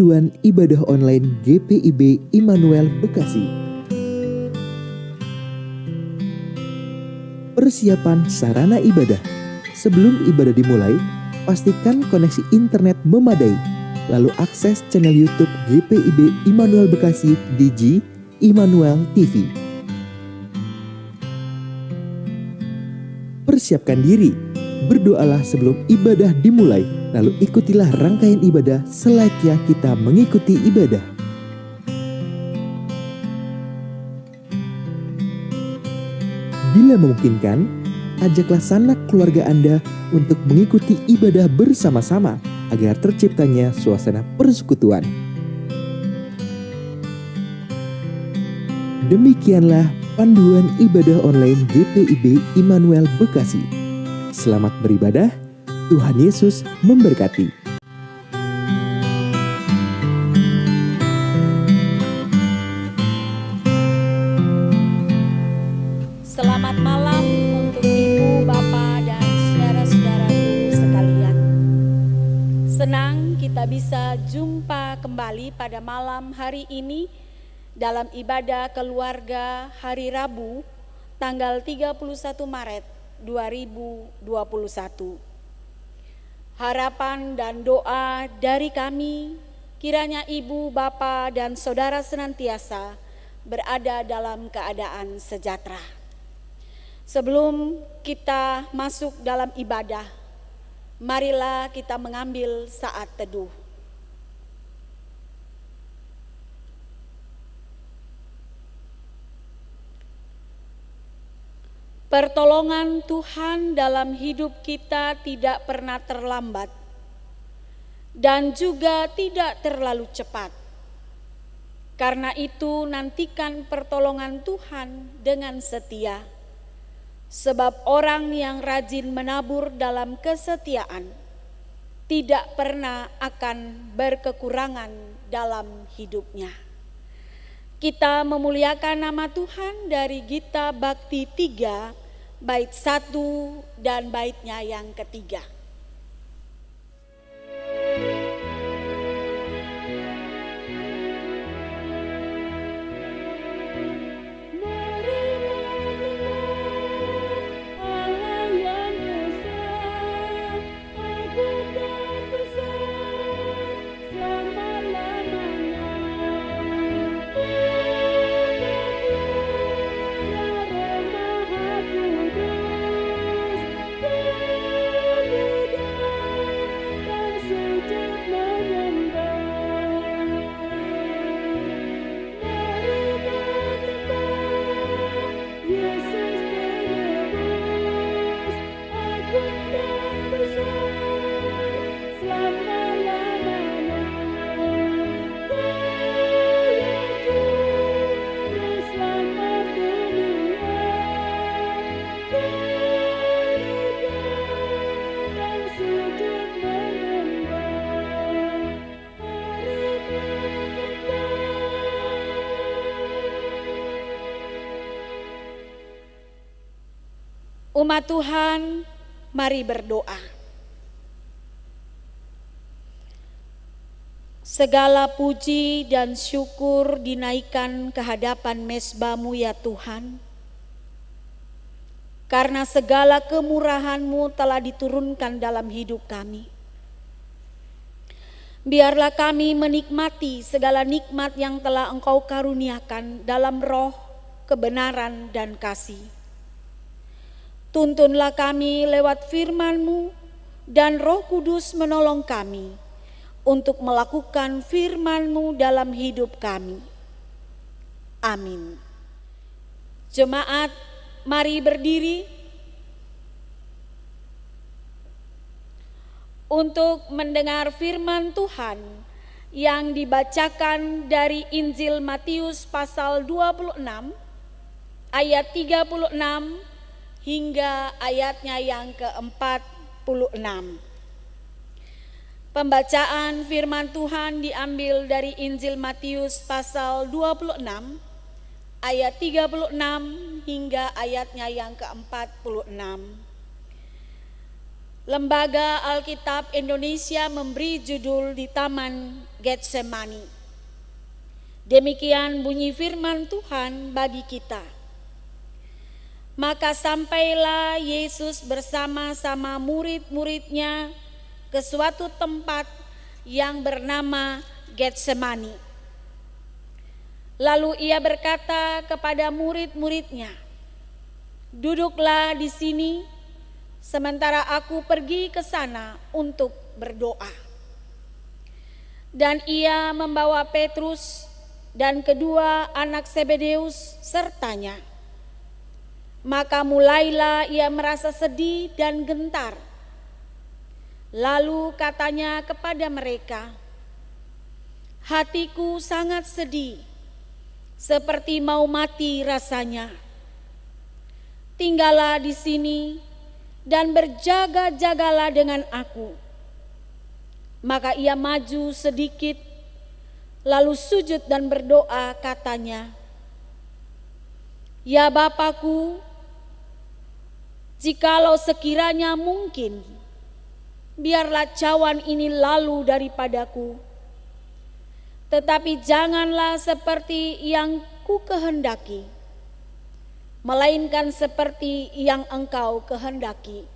Panduan Ibadah Online GPIB Immanuel Bekasi. Persiapan sarana ibadah. Sebelum ibadah dimulai, pastikan koneksi internet memadai. Lalu akses channel YouTube GPIB Immanuel Bekasi di G Immanuel TV. Persiapkan diri, berdoalah sebelum ibadah dimulai. Lalu ikutilah rangkaian ibadah selayaknya kita mengikuti ibadah. Bila memungkinkan, ajaklah sanak keluarga Anda untuk mengikuti ibadah bersama-sama agar terciptanya suasana persekutuan. Demikianlah panduan ibadah online GPIB Immanuel Bekasi. Selamat beribadah. Tuhan Yesus memberkati. Selamat malam untuk Ibu, Bapak, dan saudara-saudaraku sekalian. Senang kita bisa jumpa kembali pada malam hari ini dalam ibadah keluarga hari Rabu tanggal 31 Maret 2021. Harapan dan doa dari kami, kiranya Ibu, Bapak, dan Saudara senantiasa berada dalam keadaan sejahtera. Sebelum kita masuk dalam ibadah, marilah kita mengambil saat teduh. Pertolongan Tuhan dalam hidup kita tidak pernah terlambat dan juga tidak terlalu cepat. Karena itu nantikan pertolongan Tuhan dengan setia. Sebab orang yang rajin menabur dalam kesetiaan tidak pernah akan berkekurangan dalam hidupnya. Kita memuliakan nama Tuhan dari Gita Bhakti 3, bait 1 dan baitnya yang ketiga. Umat Tuhan, mari berdoa. Segala puji dan syukur dinaikkan ke hadapan mezbamu ya Tuhan. Karena segala kemurahan-Mu telah diturunkan dalam hidup kami. Biarlah kami menikmati segala nikmat yang telah Engkau karuniakan dalam roh, kebenaran, dan kasih. Tuntunlah kami lewat firman-Mu dan Roh Kudus menolong kami untuk melakukan firman-Mu dalam hidup kami. Amin. Jemaat, mari berdiri untuk mendengar firman Tuhan yang dibacakan dari Injil Matius pasal 26 ayat 36 hingga ayatnya yang ke-46. Pembacaan firman Tuhan diambil dari Injil Matius pasal 26 ayat 36 hingga ayatnya yang ke-46. Lembaga Alkitab Indonesia memberi judul di Taman Getsemani. Demikian bunyi firman Tuhan bagi kita. Maka sampailah Yesus bersama-sama murid-muridnya ke suatu tempat yang bernama Getsemani. Lalu ia berkata kepada murid-muridnya, "Duduklah di sini sementara aku pergi ke sana untuk berdoa." Dan ia membawa Petrus dan kedua anak Zebedeus sertanya. Maka mulailah ia merasa sedih dan gentar. Lalu katanya kepada mereka, "Hatiku sangat sedih, seperti mau mati rasanya. Tinggallah di sini dan berjaga-jagalah dengan aku." Maka ia maju sedikit, lalu sujud dan berdoa katanya, "Ya Bapakku, jikalau sekiranya mungkin, biarlah cawan ini lalu daripadaku. Tetapi janganlah seperti yang ku kehendaki, melainkan seperti yang Engkau kehendaki."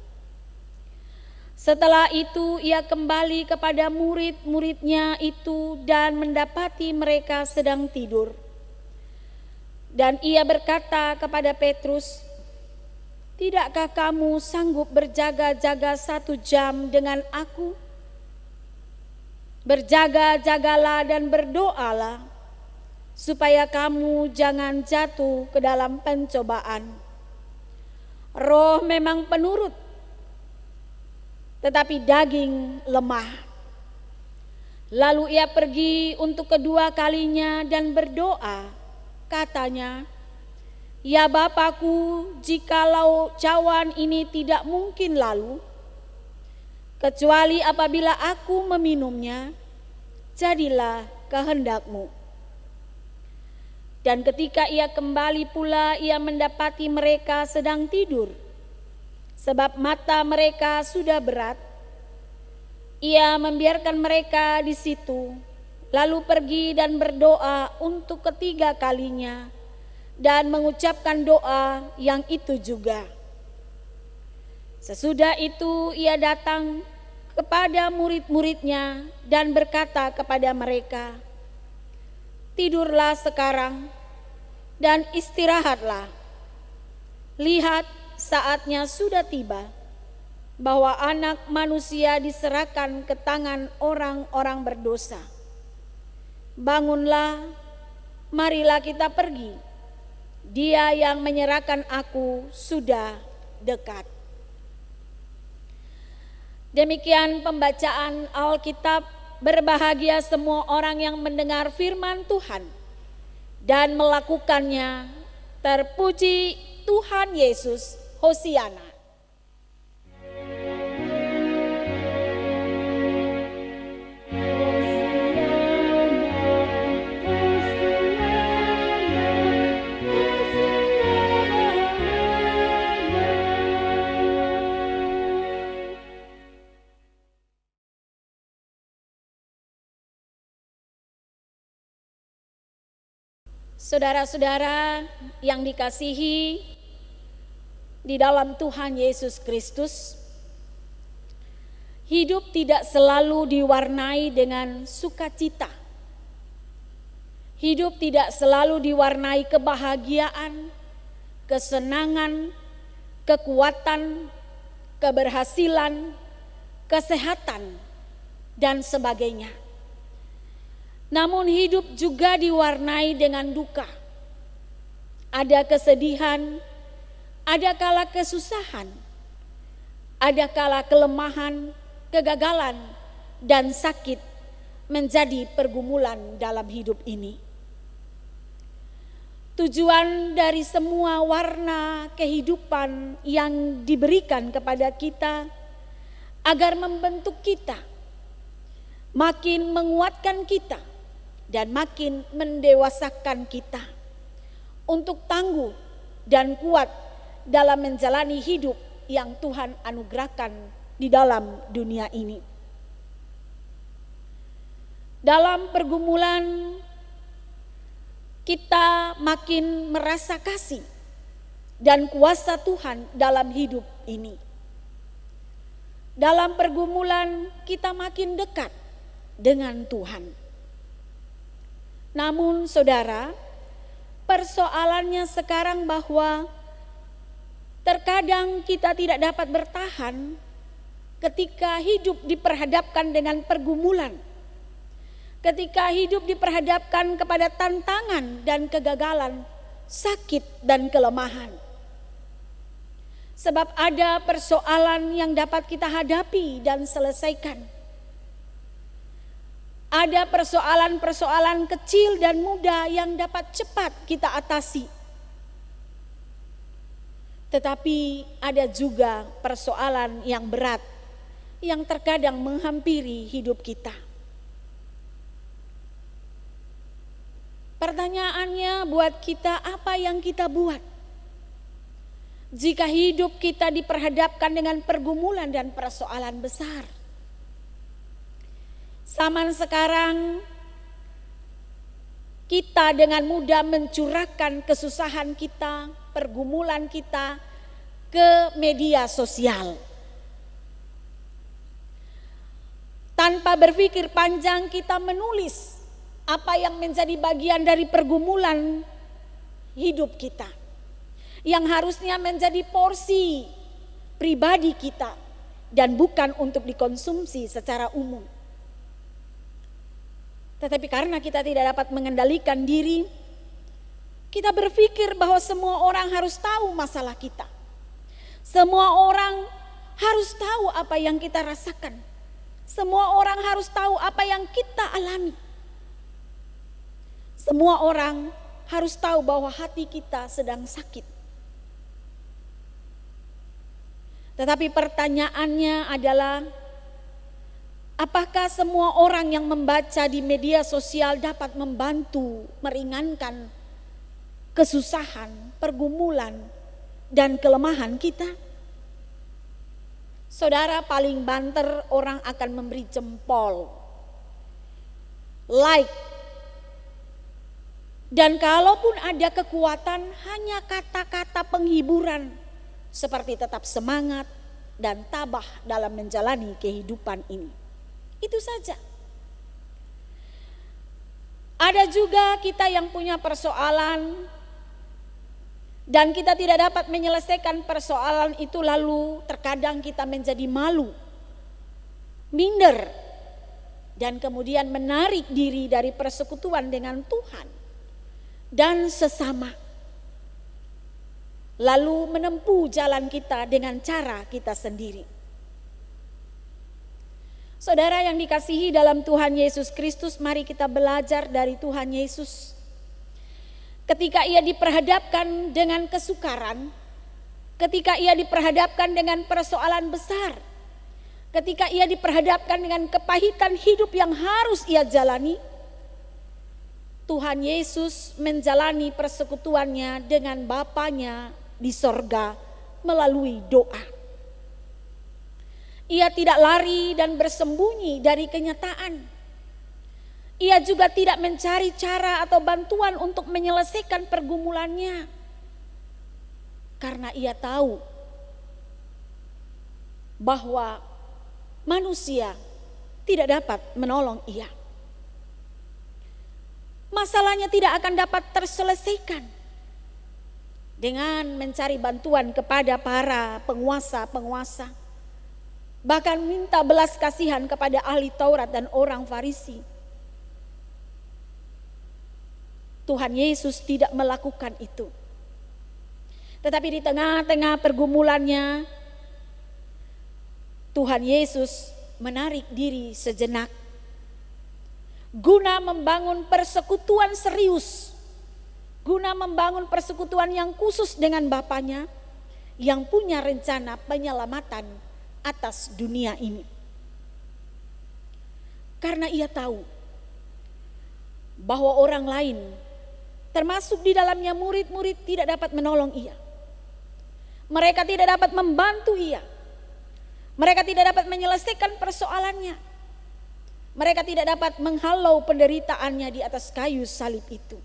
Setelah itu ia kembali kepada murid-muridnya itu dan mendapati mereka sedang tidur. Dan ia berkata kepada Petrus, "Tidakkah kamu sanggup berjaga-jaga 1 jam dengan aku? Berjaga-jagalah dan berdoalah, supaya kamu jangan jatuh ke dalam pencobaan. Roh memang penurut, tetapi daging lemah." Lalu ia pergi untuk kedua kalinya dan berdoa, katanya, "Ya Bapakku, jikalau cawan ini tidak mungkin lalu, kecuali apabila aku meminumnya, jadilah kehendak-Mu." Dan ketika ia kembali pula, ia mendapati mereka sedang tidur, sebab mata mereka sudah berat. Ia membiarkan mereka di situ, lalu pergi dan berdoa untuk ketiga kalinya, dan mengucapkan doa yang itu juga. Sesudah itu ia datang kepada murid-muridnya dan berkata kepada mereka, "Tidurlah sekarang dan istirahatlah. Lihat, saatnya sudah tiba bahwa Anak Manusia diserahkan ke tangan orang-orang berdosa. Bangunlah, marilah kita pergi. Dia yang menyerahkan aku sudah dekat." Demikian pembacaan Alkitab. Berbahagia semua orang yang mendengar firman Tuhan dan melakukannya. Terpuji Tuhan Yesus. Hosiana. Saudara-saudara yang dikasihi di dalam Tuhan Yesus Kristus, hidup tidak selalu diwarnai dengan sukacita. Hidup tidak selalu diwarnai kebahagiaan, kesenangan, kekuatan, keberhasilan, kesehatan, dan sebagainya. Namun hidup juga diwarnai dengan duka. Ada kesedihan, ada kala kesusahan, ada kala kelemahan, kegagalan, dan sakit menjadi pergumulan dalam hidup ini. Tujuan dari semua warna kehidupan yang diberikan kepada kita agar membentuk kita, makin menguatkan kita, dan makin mendewasakan kita untuk tangguh dan kuat dalam menjalani hidup yang Tuhan anugerahkan di dalam dunia ini. Dalam pergumulan kita makin merasa kasih dan kuasa Tuhan dalam hidup ini. Dalam pergumulan kita makin dekat dengan Tuhan. Namun saudara, persoalannya sekarang bahwa terkadang kita tidak dapat bertahan ketika hidup diperhadapkan dengan pergumulan. Ketika hidup diperhadapkan kepada tantangan dan kegagalan, sakit dan kelemahan. Sebab ada persoalan yang dapat kita hadapi dan selesaikan. Ada persoalan-persoalan kecil dan mudah yang dapat cepat kita atasi. Tetapi ada juga persoalan yang berat yang terkadang menghampiri hidup kita. Pertanyaannya buat kita, apa yang kita buat jika hidup kita diperhadapkan dengan pergumulan dan persoalan besar? Zaman sekarang kita dengan mudah mencurahkan kesusahan kita, pergumulan kita ke media sosial. Tanpa berpikir panjang kita menulis apa yang menjadi bagian dari pergumulan hidup kita, yang harusnya menjadi porsi pribadi kita dan bukan untuk dikonsumsi secara umum. Tetapi karena kita tidak dapat mengendalikan diri, kita berpikir bahwa semua orang harus tahu masalah kita. Semua orang harus tahu apa yang kita rasakan. Semua orang harus tahu apa yang kita alami. Semua orang harus tahu bahwa hati kita sedang sakit. Tetapi pertanyaannya adalah, apakah semua orang yang membaca di media sosial dapat membantu meringankan kesusahan, pergumulan, dan kelemahan kita? Saudara, paling banter orang akan memberi jempol, like. Dan kalaupun ada kekuatan, hanya kata-kata penghiburan seperti tetap semangat dan tabah dalam menjalani kehidupan ini. Itu saja. Ada juga kita yang punya persoalan dan kita tidak dapat menyelesaikan persoalan itu, lalu terkadang kita menjadi malu, minder, dan kemudian menarik diri dari persekutuan dengan Tuhan dan sesama, lalu menempuh jalan kita dengan cara kita sendiri. Saudara yang dikasihi dalam Tuhan Yesus Kristus, mari kita belajar dari Tuhan Yesus. Ketika ia diperhadapkan dengan kesukaran, ketika ia diperhadapkan dengan persoalan besar, ketika ia diperhadapkan dengan kepahitan hidup yang harus ia jalani, Tuhan Yesus menjalani persekutuannya dengan Bapanya di sorga melalui doa. Ia tidak lari dan bersembunyi dari kenyataan. Ia juga tidak mencari cara atau bantuan untuk menyelesaikan pergumulannya. Karena ia tahu bahwa manusia tidak dapat menolong ia. Masalahnya tidak akan dapat terselesaikan dengan mencari bantuan kepada para penguasa-penguasa. Bahkan minta belas kasihan kepada ahli Taurat dan orang Farisi. Tuhan Yesus tidak melakukan itu. Tetapi di tengah-tengah pergumulannya, Tuhan Yesus menarik diri sejenak guna membangun persekutuan serius, guna membangun persekutuan yang khusus dengan Bapanya yang punya rencana penyelamatan atas dunia ini. Karena ia tahu bahwa orang lain, termasuk di dalamnya murid-murid, tidak dapat menolong ia. Mereka tidak dapat membantu ia. Mereka tidak dapat menyelesaikan persoalannya. Mereka tidak dapat menghalau penderitaannya di atas kayu salib itu.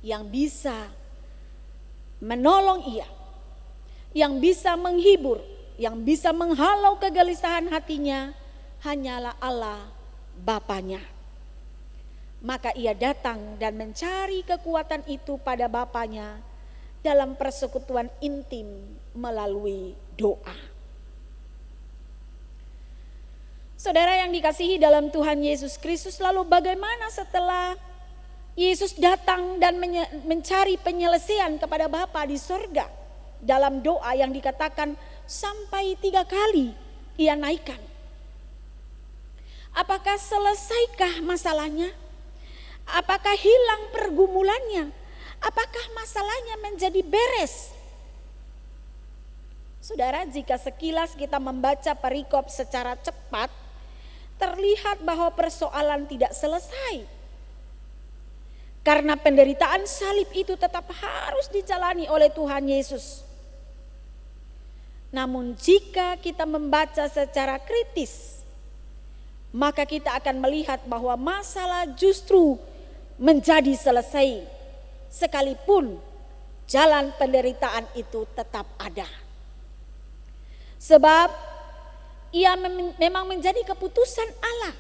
Yang bisa menolong ia, yang bisa menghibur, yang bisa menghalau kegelisahan hatinya hanyalah Allah Bapanya. Maka ia datang dan mencari kekuatan itu pada Bapanya dalam persekutuan intim melalui doa. Saudara yang dikasihi dalam Tuhan Yesus Kristus, lalu bagaimana setelah Yesus datang dan mencari penyelesaian kepada Bapa di sorga dalam doa yang dikatakan sampai 3 kali ia naikkan? Apakah selesaikah masalahnya? Apakah hilang pergumulannya? Apakah masalahnya menjadi beres? Saudara, jika sekilas kita membaca perikop secara cepat, terlihat bahwa persoalan tidak selesai. Karena penderitaan salib itu tetap harus dijalani oleh Tuhan Yesus. Namun jika kita membaca secara kritis, maka kita akan melihat bahwa masalah justru menjadi selesai, sekalipun jalan penderitaan itu tetap ada. Sebab ia memang menjadi keputusan Allah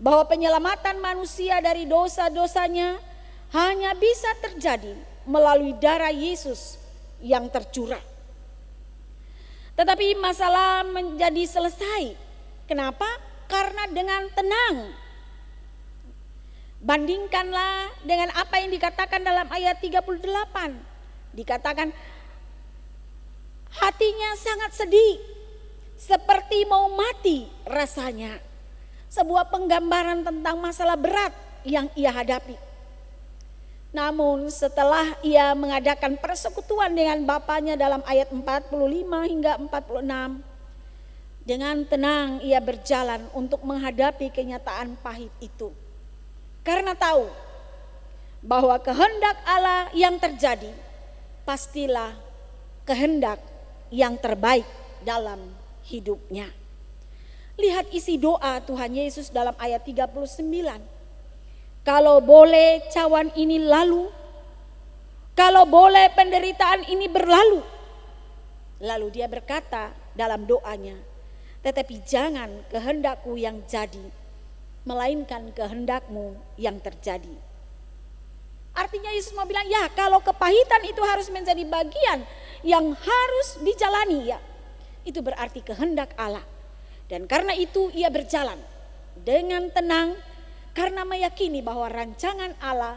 bahwa penyelamatan manusia dari dosa-dosanya hanya bisa terjadi melalui darah Yesus yang tercurah. Tetapi masalah menjadi selesai. Kenapa? Karena dengan tenang. Bandingkanlah dengan apa yang dikatakan dalam ayat 38. Dikatakan hatinya sangat sedih, seperti mau mati rasanya. Sebuah penggambaran tentang masalah berat yang ia hadapi. Namun setelah ia mengadakan persekutuan dengan Bapanya dalam ayat 45 hingga 46, dengan tenang ia berjalan untuk menghadapi kenyataan pahit itu. Karena tahu bahwa kehendak Allah yang terjadi pastilah kehendak yang terbaik dalam hidupnya. Lihat isi doa Tuhan Yesus dalam ayat 39. Kalau boleh cawan ini lalu, kalau boleh penderitaan ini berlalu. Lalu dia berkata dalam doanya, tetapi jangan kehendakku yang jadi, melainkan kehendakmu yang terjadi. Artinya Yesus mau bilang, ya kalau kepahitan itu harus menjadi bagian yang harus dijalani ya. Itu berarti kehendak Allah. Dan karena itu ia berjalan dengan tenang karena meyakini bahwa rancangan Allah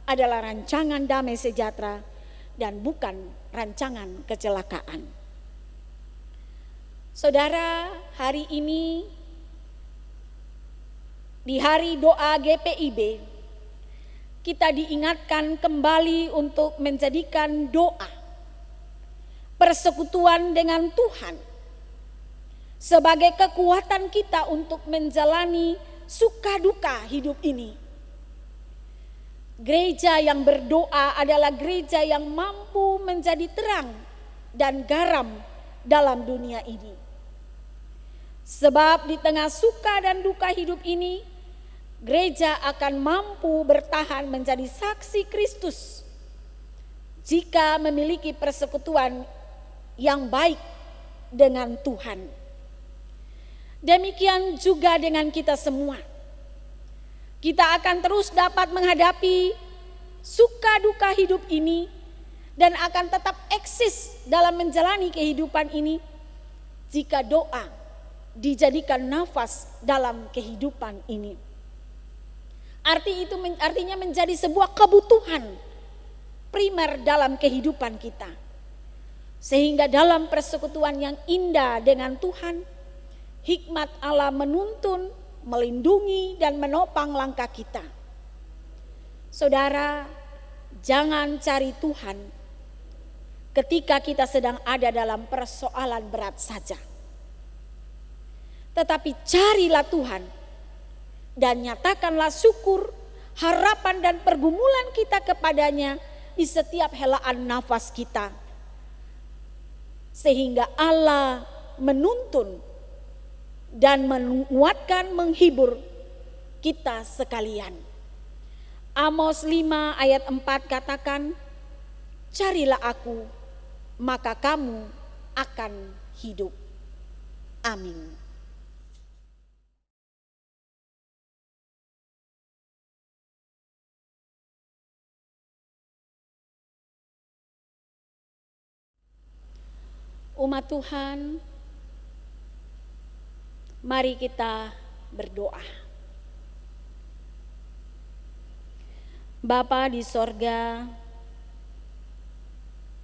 adalah rancangan damai sejahtera dan bukan rancangan kecelakaan. Saudara, hari ini di hari doa GPIB kita diingatkan kembali untuk menjadikan doa persekutuan dengan Tuhan sebagai kekuatan kita untuk menjalani suka duka hidup ini. Gereja yang berdoa adalah gereja yang mampu menjadi terang dan garam dalam dunia ini. Sebab di tengah suka dan duka hidup ini, gereja akan mampu bertahan menjadi saksi Kristus jika memiliki persekutuan yang baik dengan Tuhan. Demikian juga dengan kita semua. Kita akan terus dapat menghadapi suka duka hidup ini dan akan tetap eksis dalam menjalani kehidupan ini jika doa dijadikan nafas dalam kehidupan ini. Artinya menjadi sebuah kebutuhan primer dalam kehidupan kita. Sehingga dalam persekutuan yang indah dengan Tuhan, hikmat Allah menuntun, melindungi dan menopang langkah kita. Saudara, jangan cari Tuhan ketika kita sedang ada dalam persoalan berat saja. Tetapi carilah Tuhan dan nyatakanlah syukur, harapan dan pergumulan kita kepadanya di setiap helaan nafas kita. Sehingga Allah menuntun dan menguatkan, menghibur kita sekalian. Amos 5 ayat 4 katakan, carilah aku, maka kamu akan hidup. Amin. Umat Tuhan, mari kita berdoa. Bapa di sorga,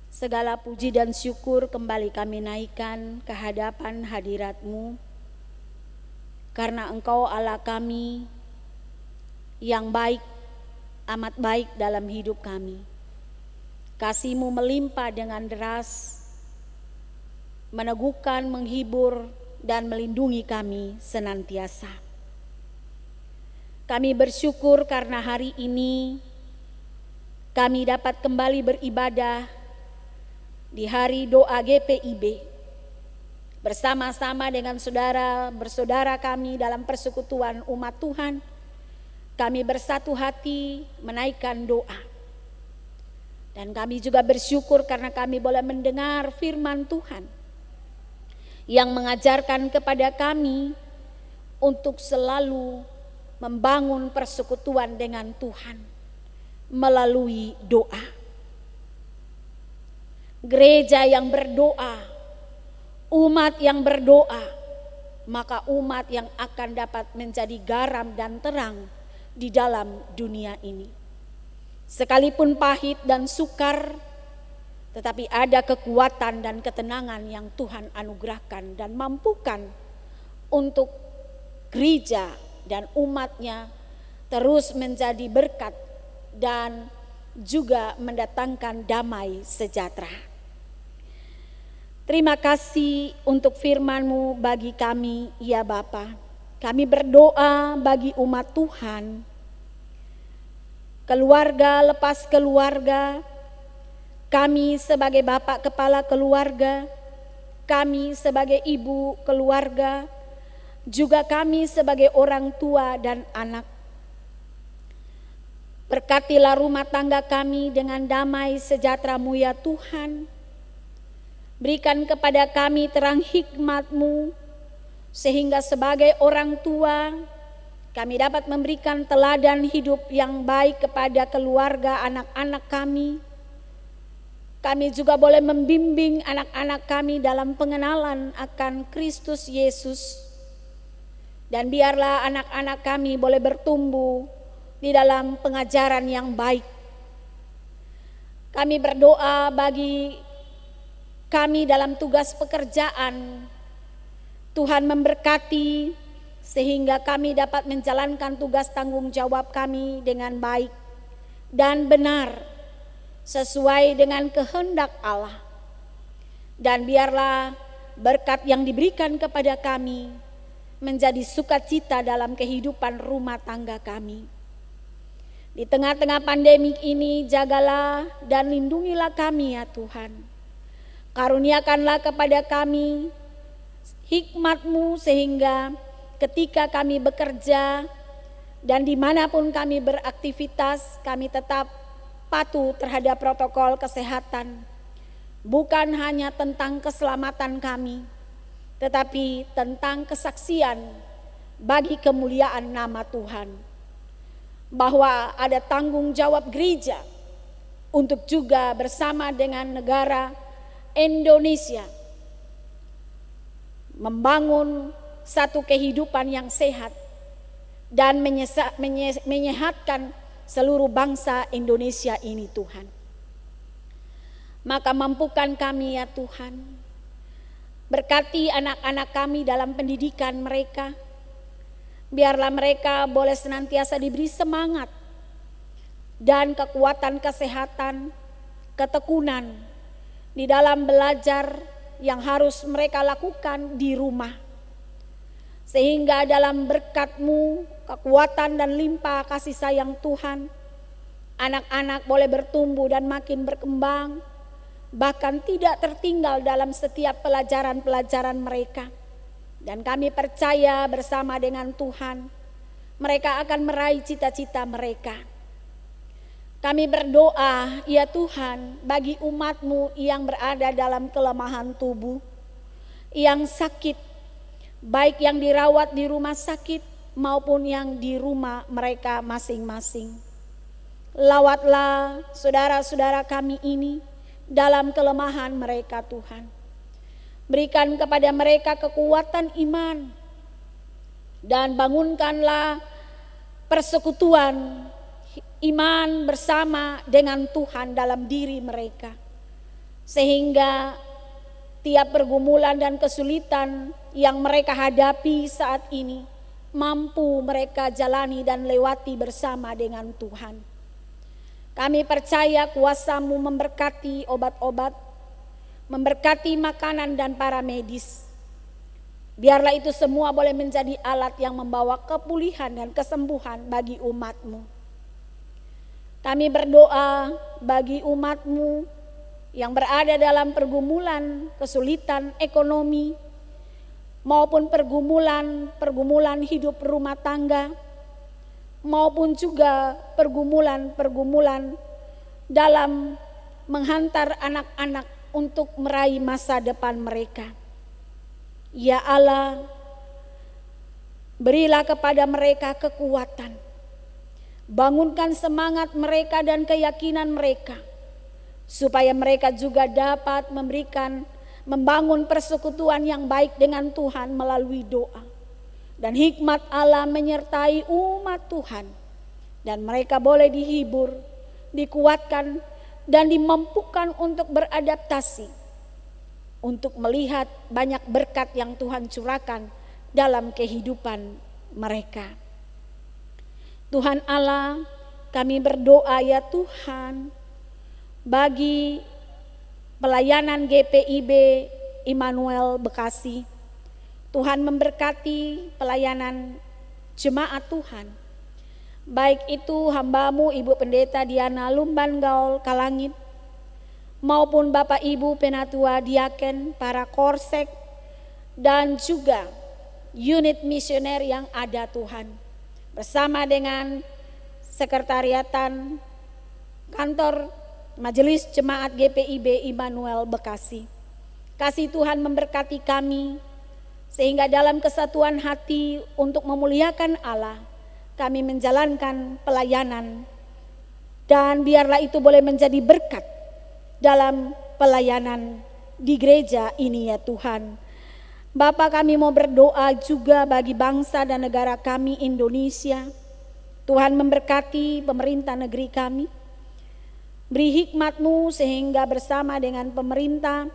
segala puji dan syukur kembali kami naikkan ke hadapan hadirat-Mu, karena Engkau Allah kami yang baik, amat baik dalam hidup kami. Kasih-Mu melimpah dengan deras, meneguhkan, menghibur, dan melindungi kami senantiasa. Kami bersyukur karena hari ini kami dapat kembali beribadah di hari doa GPIB bersama-sama dengan saudara kami dalam persekutuan umat Tuhan. Kami bersatu hati menaikkan doa. Dan kami juga bersyukur karena kami boleh mendengar firman Tuhan yang mengajarkan kepada kami untuk selalu membangun persekutuan dengan Tuhan melalui doa. Gereja yang berdoa, umat yang berdoa, maka umat yang akan dapat menjadi garam dan terang di dalam dunia ini. Sekalipun pahit dan sukar, tetapi ada kekuatan dan ketenangan yang Tuhan anugerahkan dan mampukan untuk gereja dan umatnya terus menjadi berkat dan juga mendatangkan damai sejahtera. Terima kasih untuk firman-Mu bagi kami, ya Bapa. Kami berdoa bagi umat Tuhan, keluarga lepas keluarga, kami sebagai bapak kepala keluarga, kami sebagai ibu keluarga, juga kami sebagai orang tua dan anak. Berkatilah rumah tangga kami dengan damai sejahtera-Mu ya Tuhan. Berikan kepada kami terang hikmat-Mu, sehingga sebagai orang tua kami dapat memberikan teladan hidup yang baik kepada keluarga anak-anak kami. Kami juga boleh membimbing anak-anak kami dalam pengenalan akan Kristus Yesus. Dan biarlah anak-anak kami boleh bertumbuh di dalam pengajaran yang baik. Kami berdoa bagi kami dalam tugas pekerjaan. Tuhan memberkati sehingga kami dapat menjalankan tugas tanggung jawab kami dengan baik dan benar, sesuai dengan kehendak Allah. Dan biarlah berkat yang diberikan kepada kami menjadi sukacita dalam kehidupan rumah tangga kami. Di tengah-tengah pandemi ini, jagalah dan lindungilah kami ya Tuhan. Karuniakanlah kepada kami hikmat-Mu sehingga ketika kami bekerja dan dimanapun kami beraktivitas, kami tetap patuh terhadap protokol kesehatan, bukan hanya tentang keselamatan kami, tetapi tentang kesaksian bagi kemuliaan nama Tuhan, bahwa ada tanggung jawab gereja untuk juga bersama dengan negara Indonesia membangun satu kehidupan yang sehat dan menyehatkan seluruh bangsa Indonesia ini Tuhan. Maka mampukan kami ya Tuhan, berkati anak-anak kami dalam pendidikan mereka. Biarlah mereka boleh senantiasa diberi semangat dan kekuatan kesehatan, ketekunan di dalam belajar yang harus mereka lakukan di rumah. Sehingga dalam berkat-Mu, kekuatan dan limpah kasih sayang Tuhan, anak-anak boleh bertumbuh dan makin berkembang, bahkan tidak tertinggal dalam setiap pelajaran-pelajaran mereka. Dan kami percaya bersama dengan Tuhan, mereka akan meraih cita-cita mereka. Kami berdoa, ya Tuhan, bagi umat-Mu yang berada dalam kelemahan tubuh, yang sakit, baik yang dirawat di rumah sakit maupun yang di rumah mereka masing-masing. Lawatlah saudara-saudara kami ini dalam kelemahan mereka, Tuhan. Berikan kepada mereka kekuatan iman dan bangunkanlah persekutuan iman bersama dengan Tuhan dalam diri mereka, sehingga tiap pergumulan dan kesulitan yang mereka hadapi saat ini mampu mereka jalani dan lewati bersama dengan Tuhan. Kami percaya kuasa-Mu memberkati obat-obat, memberkati makanan dan para medis. Biarlah itu semua boleh menjadi alat yang membawa kepulihan dan kesembuhan bagi umat-Mu. Kami berdoa bagi umat-Mu yang berada dalam pergumulan, kesulitan ekonomi, maupun pergumulan hidup rumah tangga, maupun juga pergumulan dalam menghantar anak-anak untuk meraih masa depan mereka. Ya Allah, berilah kepada mereka kekuatan, bangunkan semangat mereka dan keyakinan mereka, supaya mereka juga dapat membangun persekutuan yang baik dengan Tuhan melalui doa. Dan hikmat Allah menyertai umat Tuhan, dan mereka boleh dihibur, dikuatkan, dan dimampukan untuk beradaptasi, untuk melihat banyak berkat yang Tuhan curahkan dalam kehidupan mereka. Tuhan Allah, kami berdoa ya Tuhan, bagi pelayanan GPIB Immanuel Bekasi. Tuhan memberkati pelayanan jemaat Tuhan, baik itu hamba-Mu Ibu Pendeta Diana Lumban Gaul Kalangit, maupun Bapak Ibu Penatua Diaken, para korsek, dan juga unit misioner yang ada Tuhan, bersama dengan sekretariatan kantor Majelis Jemaat GPIB Immanuel Bekasi. Kasih Tuhan memberkati kami, sehingga dalam kesatuan hati untuk memuliakan Allah, kami menjalankan pelayanan, dan biarlah itu boleh menjadi berkat dalam pelayanan di gereja ini ya Tuhan. Bapa, kami mau berdoa juga bagi bangsa dan negara kami Indonesia. Tuhan memberkati pemerintah negeri kami, beri hikmat-Mu sehingga bersama dengan pemerintah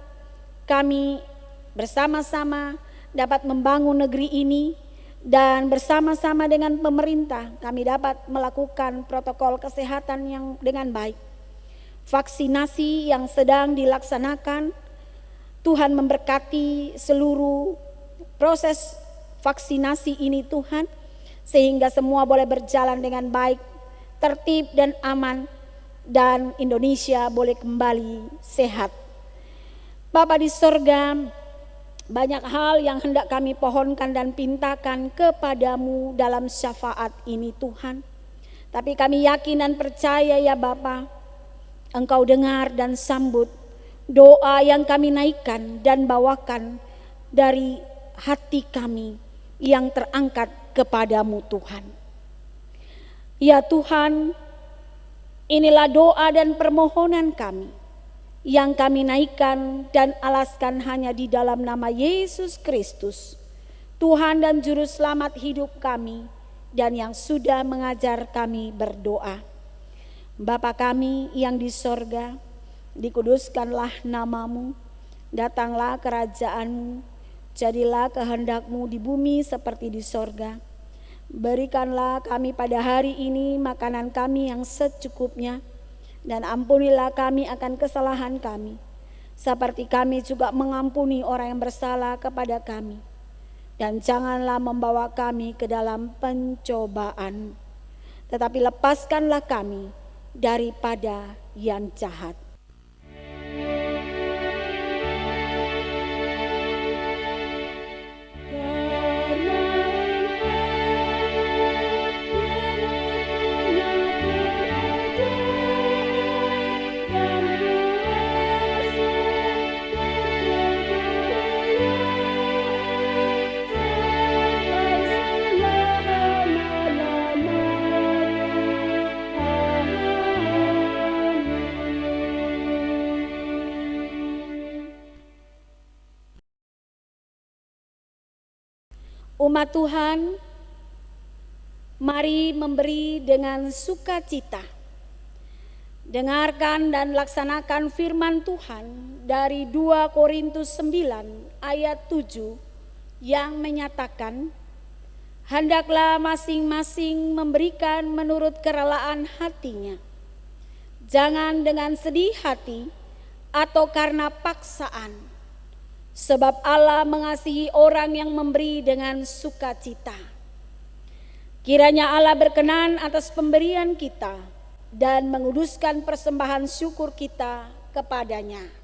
kami bersama-sama dapat membangun negeri ini. Dan bersama-sama dengan pemerintah kami dapat melakukan protokol kesehatan yang dengan baik. Vaksinasi yang sedang dilaksanakan, Tuhan memberkati seluruh proses vaksinasi ini Tuhan, sehingga semua boleh berjalan dengan baik, tertib dan aman, dan Indonesia boleh kembali sehat. Bapa di sorga, banyak hal yang hendak kami pohonkan dan pintakan kepadamu dalam syafaat ini Tuhan. Tapi kami yakin dan percaya ya Bapa, Engkau dengar dan sambut doa yang kami naikkan dan bawakan dari hati kami yang terangkat kepadamu Tuhan. Ya Tuhan, inilah doa dan permohonan kami yang kami naikkan dan alaskan hanya di dalam nama Yesus Kristus, Tuhan dan Juru Selamat hidup kami, dan yang sudah mengajar kami berdoa. Bapa kami yang di sorga, dikuduskanlah namamu, datanglah kerajaan-Mu, jadilah kehendak-Mu di bumi seperti di sorga. Berikanlah kami pada hari ini makanan kami yang secukupnya, dan ampunilah kami akan kesalahan kami, seperti kami juga mengampuni orang yang bersalah kepada kami. Dan janganlah membawa kami ke dalam pencobaan, tetapi lepaskanlah kami daripada yang jahat. Umat Tuhan, mari memberi dengan sukacita. Dengarkan dan laksanakan firman Tuhan dari 2 Korintus 9 ayat 7 yang menyatakan, hendaklah masing-masing memberikan menurut kerelaan hatinya, jangan dengan sedih hati atau karena paksaan, sebab Allah mengasihi orang yang memberi dengan sukacita. Kiranya Allah berkenan atas pemberian kita dan menguduskan persembahan syukur kita kepadanya.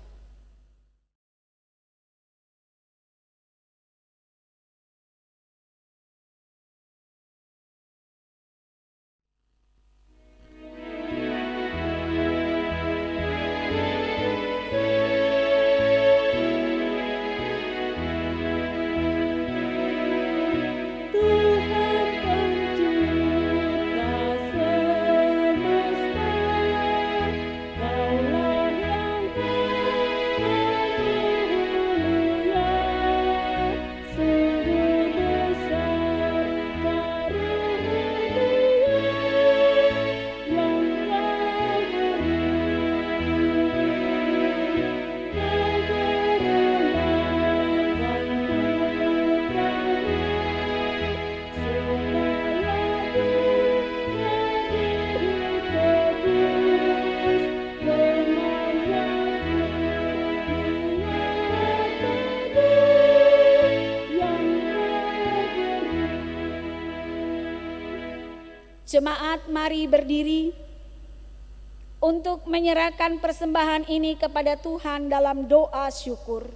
Jemaat, mari berdiri untuk menyerahkan persembahan ini kepada Tuhan dalam doa syukur.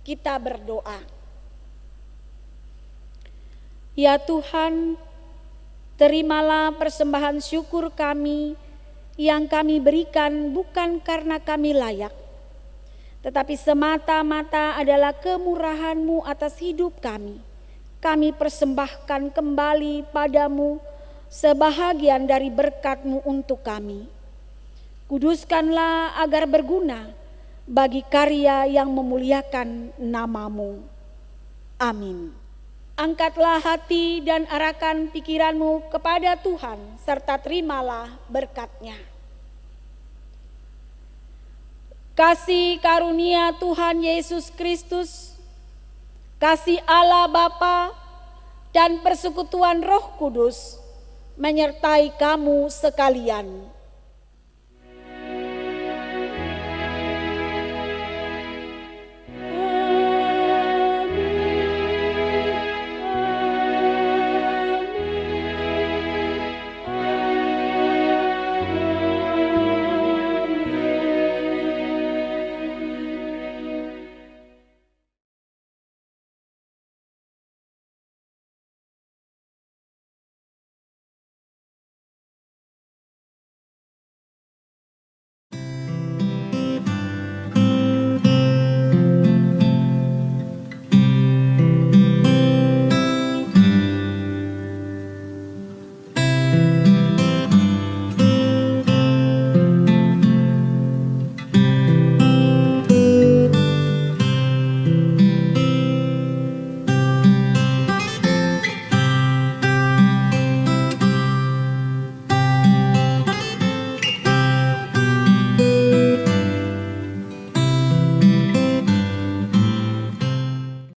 Kita berdoa. Ya Tuhan, terimalah persembahan syukur kami yang kami berikan bukan karena kami layak, tetapi semata-mata adalah kemurahan-Mu atas hidup kami. Kami persembahkan kembali padamu sebahagian dari berkat-Mu untuk kami. Kuduskanlah agar berguna bagi karya yang memuliakan nama-Mu. Amin. Angkatlah hati dan arahkan pikiranmu kepada Tuhan serta terimalah berkat-Nya. Kasih karunia Tuhan Yesus Kristus, kasih Allah Bapa dan persekutuan Roh Kudus menyertai kamu sekalian.